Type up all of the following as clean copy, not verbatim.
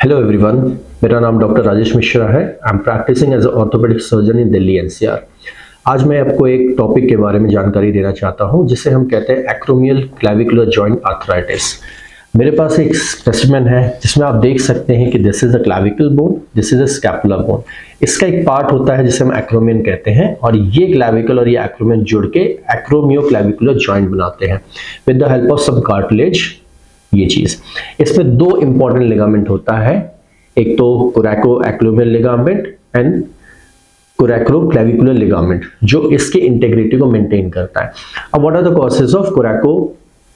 Hello everyone, मेरा नाम doctor Rajesh Mishra है। I am practising as orthopaedic surgeon in Delhi NCR. आज मैं आपको एक टॉपिक के बारे में जानकारी देना चाहता हूं जिसे हम कहते हैं एक्रोमियल क्लेविकुलर जॉइंट आर्थराइटिस। मेरे पास एक स्पेसिमेन है जिसमें आप देख सकते हैं कि this is a clavicle bone, this is a scapula bone. इसका एक पार्ट होता है जिसे हम एक्रोमियन कहते हैं और ये क्लेविकल और ये एक्रोमियन जुड़ के एक्रोमियो क्लेविकुलर जॉइंट बनाते हैं with the help of some cartilage. ये चीज इसमें दो इंपॉर्टेंट लिगामेंट होता है, एक तो coracoacromial ligament and coracoclavicular ligament जो इसके इंटेग्रिटी को मेंटेन करता है। अब what are the causes of कोरैको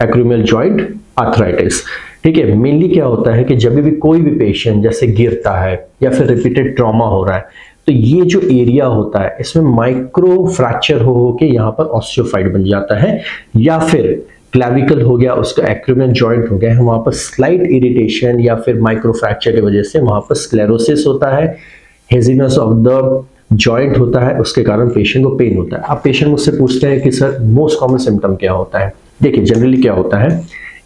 acromial joint arthritis? ठीक है, मेनली क्या होता है कि जब भी कोई भी पेशेंट जैसे गिरता है या फिर रिपीटेड ट्रॉमा हो रहा है तो ये जो एरिया होता है इसमें माइक्रो फ्रैक्चर हो के यहाँ पर ऑस्टियोफाइट बन जाता है, या फिर क्लेविकल हो गया उसका एक्रोमियन जॉइंट हो गया, वहां पर स्लाइट इरिटेशन या फिर माइक्रो फ्रैक्चर की वजह से वहां पर स्क्लेरोसिस होता है, हेजीनेस ऑफ द जॉइंट होता है, उसके कारण पेशेंट को पेन होता है। अब पेशेंट मुझसे पूछते हैं कि सर मोस्ट कॉमन सिम्टम क्या होता है? देखिए, जनरली क्या होता है,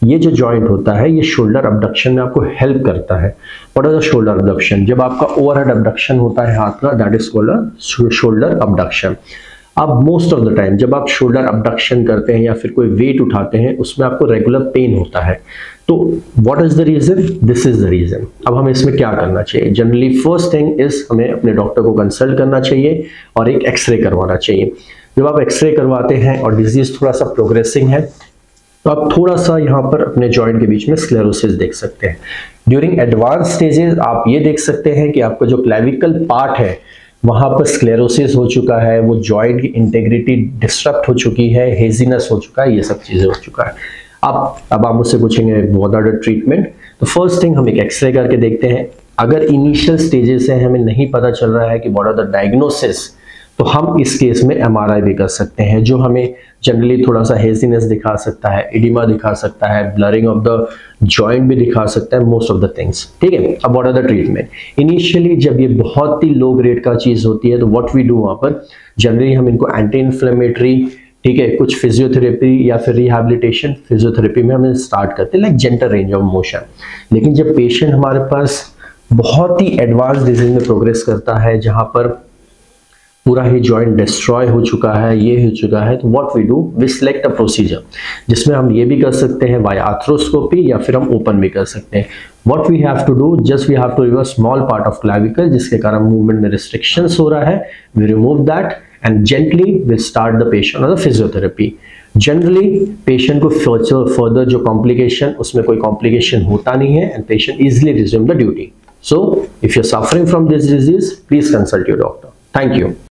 ये जो जॉइंट होता है ये शोल्डर अबडक्शन में आपको हेल्प करता है। What is the shoulder abduction? जब आपका ओवरहेड अबडक्शन होता है हाथ का, that is called shoulder abduction. अब मोस्ट ऑफ द टाइम जब आप शोल्डर अबडक्शन करते हैं या फिर कोई वेट उठाते हैं उसमें आपको रेगुलर पेन होता है। तो what is the reason? This is the reason. अब हमें इसमें क्या करना चाहिए? जनरली फर्स्ट थिंग इज हमें अपने डॉक्टर को कंसल्ट करना चाहिए और एक एक्सरे करवाना चाहिए। जब आप एक्सरे करवाते हैं और डिजीज थोड़ा सा प्रोग्रेसिंग है तो आप थोड़ा सा यहाँ पर अपने जॉइंट के बीच में स्क्लेरोसिस देख सकते हैं। ड्यूरिंग एडवांस स्टेजेस आप ये देख सकते हैं कि आपका जो क्लेविकल पार्ट है वहां पर स्क्लेरोसिस हो चुका है, वो जॉइंट की इंटेग्रिटी डिस्टर्ब हो चुकी है, हेजीनेस हो चुका है, ये सब चीजें हो चुका है। अब आप मुझसे पूछेंगे व्हाट आर द ट्रीटमेंट? तो फर्स्ट थिंग हम एक एक्सरे करके देखते हैं। अगर इनिशियल स्टेजेस है हमें नहीं पता चल रहा है कि व्हाट आर द डायग्नोसिस, तो हम इस केस में एमआरआई भी कर सकते हैं जो हमें जनरली थोड़ा सा हेजीनेस दिखा सकता है, एडिमा दिखा सकता है, ब्लरिंग ऑफ द जॉइंट भी दिखा सकता है, मोस्ट ऑफ द थिंग्स। ठीक है, अब what are the treatment? Initially जब ये बहुत ही लो ग्रेड का चीज होती है तो व्हाट वी डू, वहां पर जनरली हम इनको एंटी इन्फ्लेमेटरी, ठीक है, कुछ फिजियोथेरेपी या फिर रिहैबिलिटेशन फिजियोथेरेपी में हमें स्टार्ट करते हैं like gentle range of motion. लेकिन जब पेशेंट हमारे पास बहुत ही एडवांस डिजीज में प्रोग्रेस करता है जहां पर पूरा ही जॉइंट डिस्ट्रॉय हो चुका है, ये हो चुका है, तो what we do, we select a procedure जिसमें हम ये भी कर सकते हैं वाया आर्थ्रोस्कोपी या फिर हम ओपन भी कर सकते हैं। What we have to do, just we have to remove small part of clavicle जिसके कारण मूवमेंट में रिस्ट्रिक्शंस हो रहा है। We remove that and gently we start the patient on the physiotherapy. Generally patient को फर्दर जो complication, उसमें कोई कॉम्प्लिकेशन होता नहीं है and patient easily resume the duty. So if you are suffering from this disease please consult your doctor. Thank you.